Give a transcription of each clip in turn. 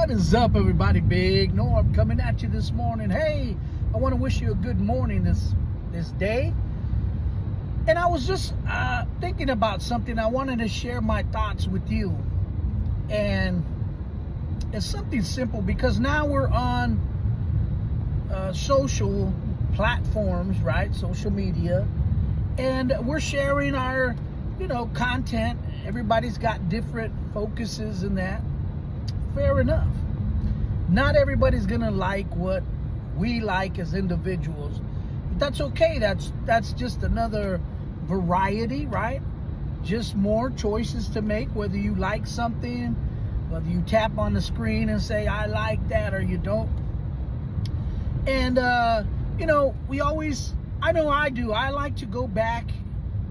What is up, everybody? Big Norm coming at you this morning. Hey, I want to wish you a good morning this day. And I was just thinking about something. I wanted to share my thoughts with you. And it's something simple because now we're on social platforms, right? Social media. And we're sharing our, content. Everybody's got different focuses in that. Fair enough. Not everybody's gonna like what we like as individuals, but that's okay. That's just another variety, right? Just more choices to make, whether you like something, whether you tap on the screen and say I like that or you don't. And I know I do, I like to go back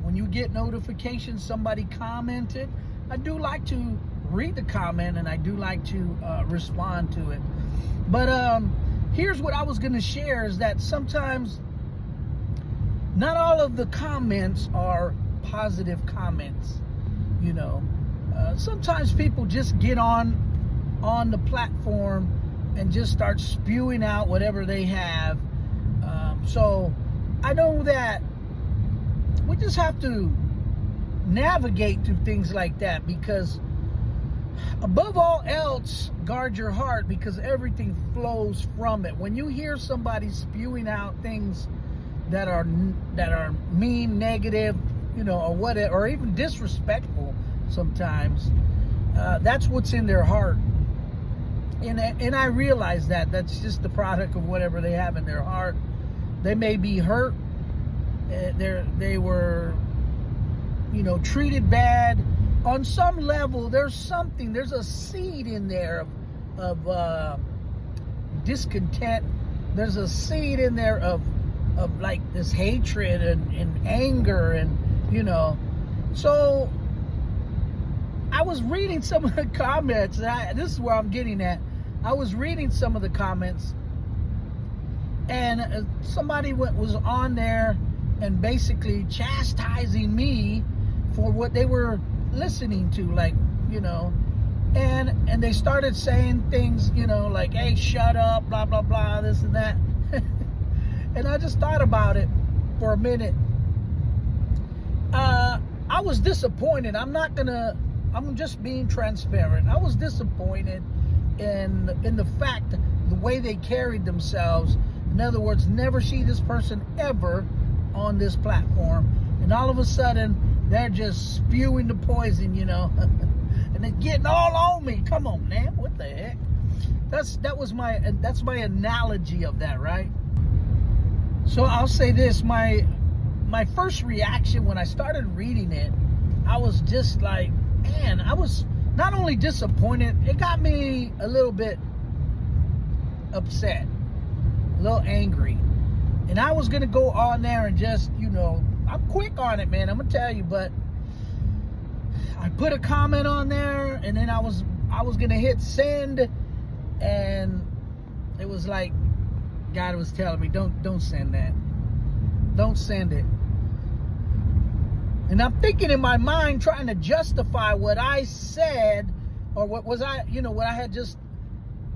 when you get notifications somebody commented. I do like to read the comment and I do like to respond to it. But here's what I was going to share is that sometimes not all of the comments are positive comments. Sometimes people just get on the platform and just start spewing out whatever they have. So I know that we just have to navigate through things like that, because above all else, guard your heart, because everything flows from it. When you hear somebody spewing out things that are mean, negative, or whatever, or even disrespectful sometimes, that's what's in their heart. And I realize that that's just the product of whatever they have in their heart. They may be hurt. They were, treated bad. On some level, there's a seed in there of discontent. There's a seed in there of like this hatred and anger and, So I was reading some of the comments. This is where I'm getting at. I was reading some of the comments, and somebody was on there and basically chastising me for what they were listening to, and they started saying things, like, hey, shut up, blah, blah, blah, this and that. And I just thought about it for a minute. I was disappointed. I'm just being transparent. I was disappointed in the fact, the way they carried themselves. In other words, never see this person ever on this platform, and all of a sudden they're just spewing the poison, and they're getting all on me. Come on, man, what the heck? That's my analogy of that, right? So I'll say this: my first reaction when I started reading it, I was just like, man, I was not only disappointed, it got me a little bit upset, a little angry. And I was gonna go on there and just, I'm quick on it, man, I'm gonna tell you, but I put a comment on there, and then I was gonna hit send, and it was like God was telling me, don't send that. Don't send it. And I'm thinking in my mind, trying to justify what I said, or what I had just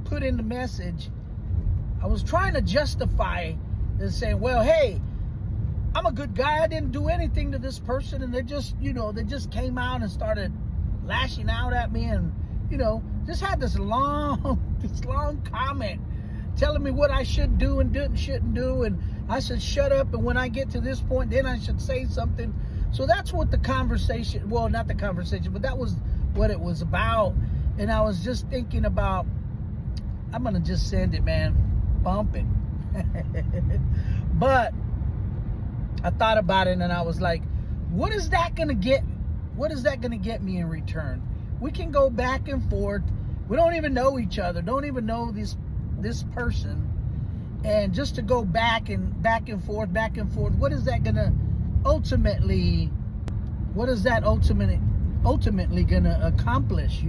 put in the message. I was trying to justify and saying, well, hey, I'm a good guy. I didn't do anything to this person. And they just came out and started lashing out at me, and, just had this long comment telling me what I should do and shouldn't do. And I said, shut up. And when I get to this point, then I should say something. So that's what the conversation, well, not the conversation, but that was what it was about. And I was just thinking about, I'm going to just send it, man. Bump it. But I thought about it, and I was like, what is that going to get me in return? We can go back and forth. We don't even know each other, don't even know this person. And just to go back and forth, what is that going to ultimately going to accomplish,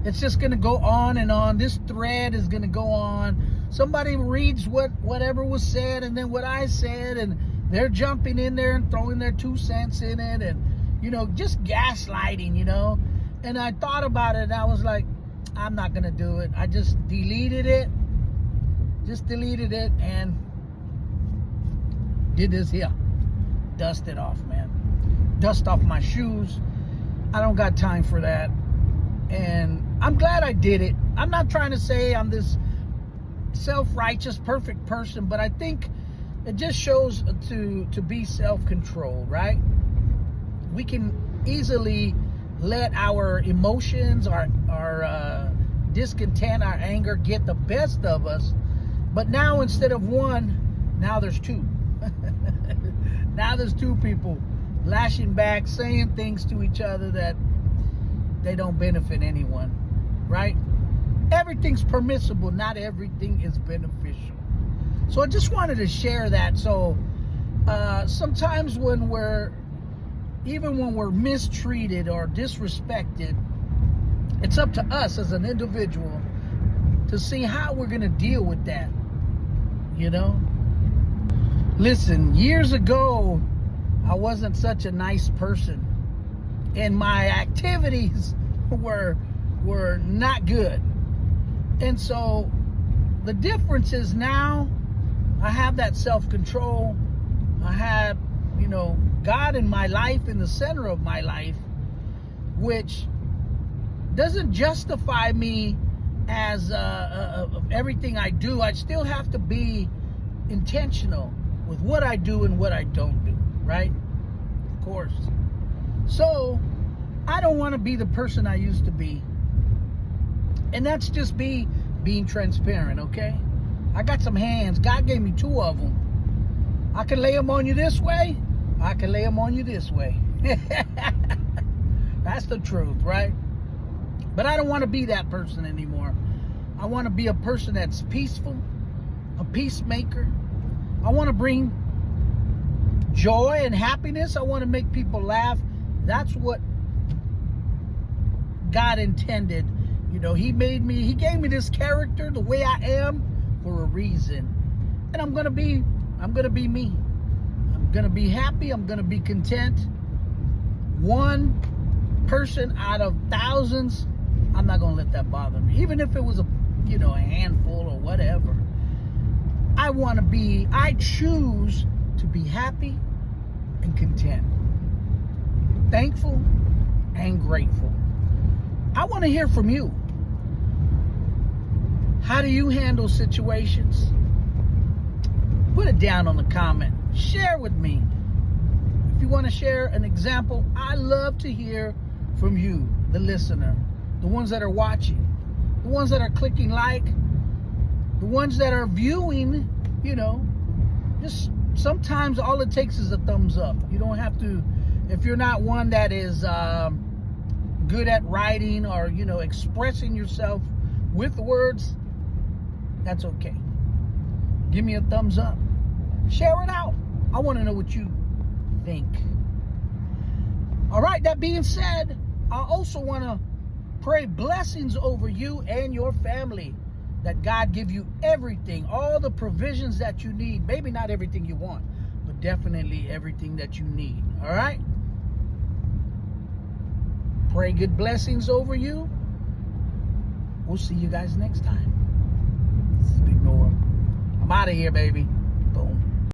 It's just going to go on and on. This thread is going to go on. Somebody reads whatever was said, and then what I said, and they're jumping in there and throwing their 2 cents in it, and just gaslighting, And I thought about it, and I was like, I'm not going to do it. I just deleted it. Just deleted it and did this here. Dust it off, man. Dust off my shoes. I don't got time for that. And I'm glad I did it. I'm not trying to say I'm this self-righteous, perfect person, but I think it just shows to be self-controlled, right? We can easily let our emotions, our discontent, our anger get the best of us. But now instead of one, now there's two. Now there's two people lashing back, saying things to each other that they don't benefit anyone, right? Everything's permissible, not everything is beneficial. So I just wanted to share that. So sometimes when we're mistreated or disrespected, it's up to us as an individual to see how we're going to deal with that, you know? Listen, years ago, I wasn't such a nice person, and my activities were not good. And so the difference is now I have that self-control. I have, God in my life, in the center of my life, which doesn't justify me as everything I do. I still have to be intentional with what I do and what I don't do, right? Of course. So I don't want to be the person I used to be. And that's just being transparent, okay? I got some hands. God gave me two of them. I can lay them on you this way. I can lay them on you this way. That's the truth, right? But I don't want to be that person anymore. I want to be a person that's peaceful, a peacemaker. I want to bring joy and happiness. I want to make people laugh. That's what God intended. He gave me this character the way I am for a reason. And I'm going to be me. I'm going to be happy. I'm going to be content. One person out of thousands, I'm not going to let that bother me. Even if it was a handful or whatever. I choose to be happy and content. Thankful and grateful. I want to hear from you. How do you handle situations? Put it down on the comment. Share with me. If you want to share an example, I love to hear from you, the listener, the ones that are watching, the ones that are clicking like, the ones that are viewing, just sometimes all it takes is a thumbs up. You don't have to, if you're not one that is good at writing or, expressing yourself with words, that's okay. Give me a thumbs up. Share it out. I want to know what you think. All right, that being said, I also want to pray blessings over you and your family. That God give you everything, all the provisions that you need. Maybe not everything you want, but definitely everything that you need. All right? Pray good blessings over you. We'll see you guys next time. This is Big Norm. I'm out of here, baby. Boom.